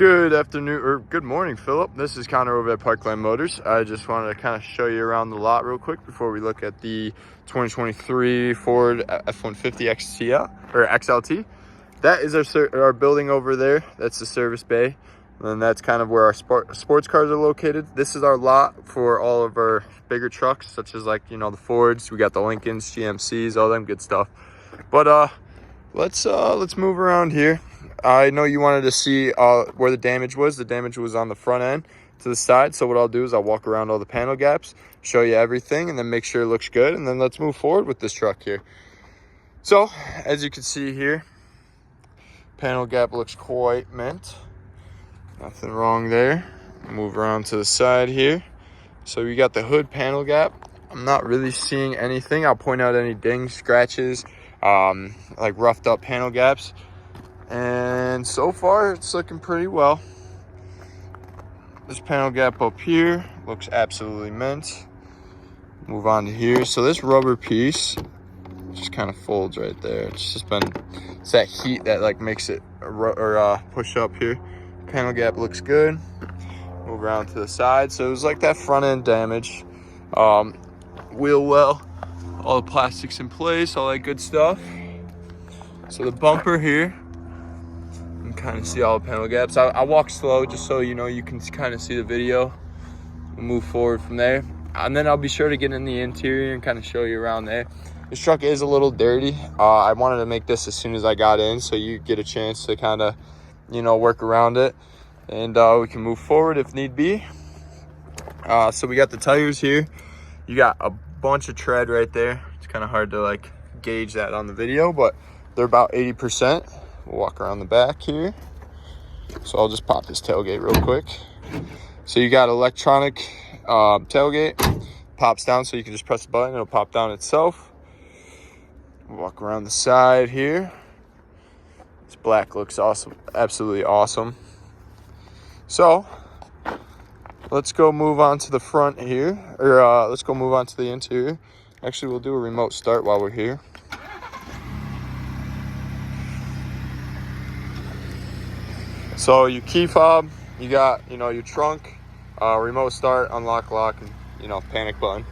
Good afternoon, or good morning, Philip. This is Connor over at Parkland Motors. I just wanted to kind of show you around the lot real quick before we look at the 2023 Ford F-150 XLT. That is our building over there. That's the service bay. And that's kind of where our sports cars are located. This is our lot for all of our bigger trucks, such as like, the Fords. We got the Lincolns, GMCs, all them good stuff. But let's move around here. I know you wanted to see where the damage was. The damage was on the front end to the side. So what I'll do is I'll walk around all the panel gaps, show you everything, and then make sure it looks good. And then let's move forward with this truck here. So as you can see here, panel gap looks quite mint. Nothing wrong there. Move around to the side here. So we got the hood panel gap. I'm not really seeing anything. I'll point out any dings, scratches, like roughed up panel gaps. And so far it's looking pretty well. This panel gap up here looks absolutely mint. Move on to here. So this rubber piece just kind of folds right there. It's that heat that like makes it push up here. Panel gap looks good. Move around to the side. So it was like that front end damage. Wheel well, all the plastics in place, all that good stuff. So the bumper here, you can kind of see all the panel gaps. I walk slow just so you can kind of see the video. We'll move forward from there, and then I'll be sure to get in the interior and kind of show you around there. This truck is a little dirty. I wanted to make this as soon as I got in so you get a chance to kind of work around it, and we can move forward if need be. So we got the tires here. You got a bunch of tread right there. It's kind of hard to like gauge that on the video, but they're about 80%. We'll walk around the back here. So I'll just pop this tailgate real quick. So you got electronic tailgate. Pops down, so you can just press the button. It'll pop down itself. Walk around the side here. This black looks awesome, absolutely awesome. So let's go move on to the front here, or let's go move on to the interior. Actually, we'll do a remote start while we're here. So your key fob, you got, your trunk, remote start, unlock, lock, and, panic button.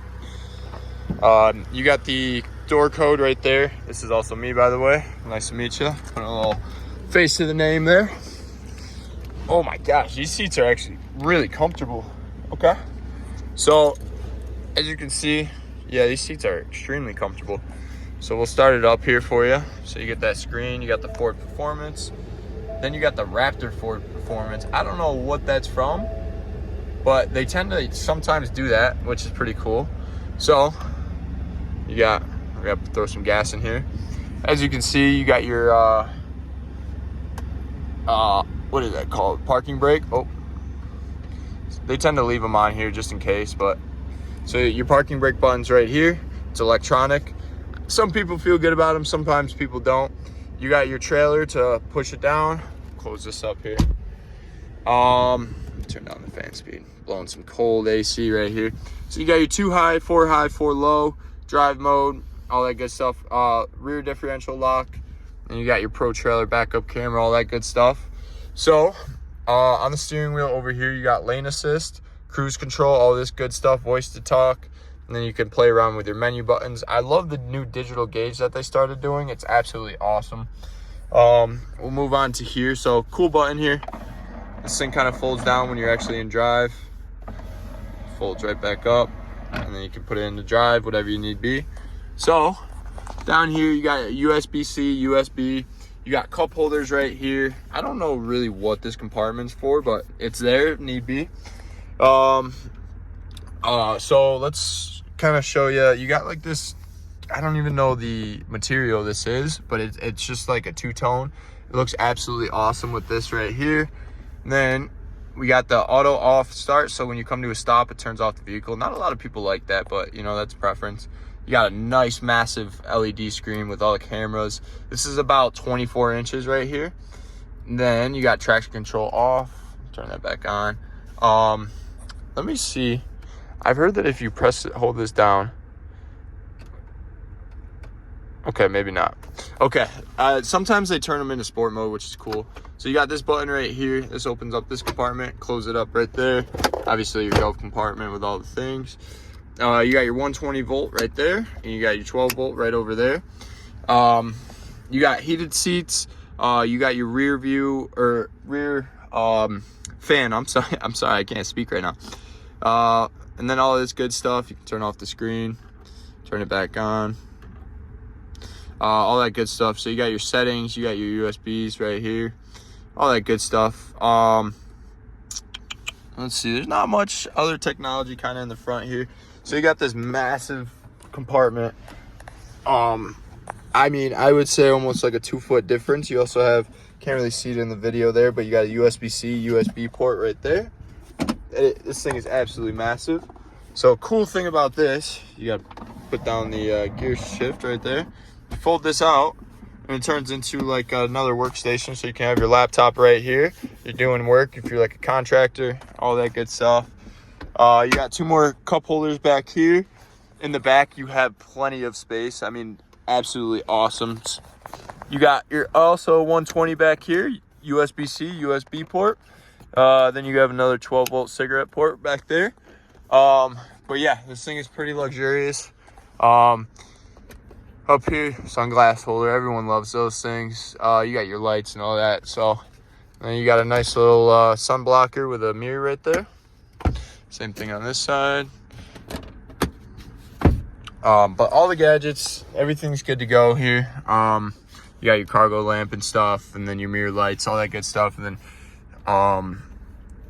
You got the door code right there. This is also me, by the way. Nice to meet you. Put a little face to the name there. Oh my gosh, these seats are actually really comfortable. Okay. So as you can see, yeah, these seats are extremely comfortable. So we'll start it up here for you. So you get that screen, you got the Ford Performance. Then you got the Raptor Ford Performance. I don't know what that's from, but they tend to sometimes do that, which is pretty cool. So we got to throw some gas in here. As you can see, you got your what is that called? Parking brake. Oh, they tend to leave them on here just in case, but so your parking brake button's right here. It's electronic. Some people feel good about them, sometimes people don't. You got your trailer to push it down. Close this up here. Turn down the fan speed. Blowing some cold AC right here. So you got your 2 high, 4 low, drive mode, all that good stuff. Rear differential lock, and you got your Pro Trailer backup camera, all that good stuff. So on the steering wheel over here, you got lane assist, cruise control, all this good stuff, voice to talk. And then you can play around with your menu buttons. I love the new digital gauge that they started doing. It's absolutely awesome. We'll move on to here. So cool button here. This thing kind of folds down when you're actually in drive. Folds right back up. And then you can put it into drive, whatever you need be. So down here, you got USB-C, USB. You got cup holders right here. I don't know really what this compartment's for, but it's there if need be. So let's kind of show you. You got like this, I don't even know the material this is, but it's just like a two-tone. It looks absolutely awesome with this right here. And then we got the auto off start, so when you come to a stop, it turns off the vehicle. Not a lot of people like that, but that's preference. You got a nice massive LED screen with all the cameras. This is about 24 inches right here. And then you got traction control off. Turn that back on. Let me see. I've heard that if you hold this down. Okay, maybe not. Okay, sometimes they turn them into sport mode, which is cool. So you got this button right here. This opens up this compartment, close it up right there. Obviously your golf compartment with all the things. You got your 120 volt right there, and you got your 12 volt right over there. You got heated seats. You got your rear view or rear fan. I'm sorry, I can't speak right now. And then all this good stuff. You can turn off the screen, turn it back on. All that good stuff. So you got your settings, you got your USBs right here, all that good stuff. Let's see, there's not much other technology kind of in the front here. So you got this massive compartment. I mean, I would say almost like a 2-foot difference. You also have, can't really see it in the video there, but you got a USB-C, USB port right there. This thing is absolutely massive. So cool thing about this, you got to put down the gear shift right there. You fold this out, and it turns into like another workstation, so you can have your laptop right here. You're doing work if you're like a contractor, all that good stuff. You got 2 more cup holders back here. In the back, you have plenty of space. I mean, absolutely awesome. You got your also 120 back here, USB-C, USB port. Then you have another 12 volt cigarette port back there. But yeah, this thing is pretty luxurious. Up here, sunglass holder. Everyone loves those things. You got your lights and all that. So then you got a nice little sun blocker with a mirror right there. Same thing on this side. But all the gadgets, everything's good to go here. You got your cargo lamp and stuff, and then your mirror lights, all that good stuff. And then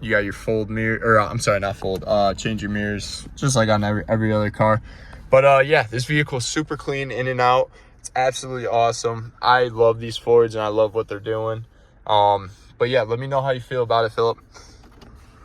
you got your fold mirror, or I'm sorry, not fold, change your mirrors, just like on every other car. But yeah, this vehicle is super clean in and out. It's absolutely awesome. I love these Fords, and I love what they're doing. But yeah, let me know how you feel about it, Philip.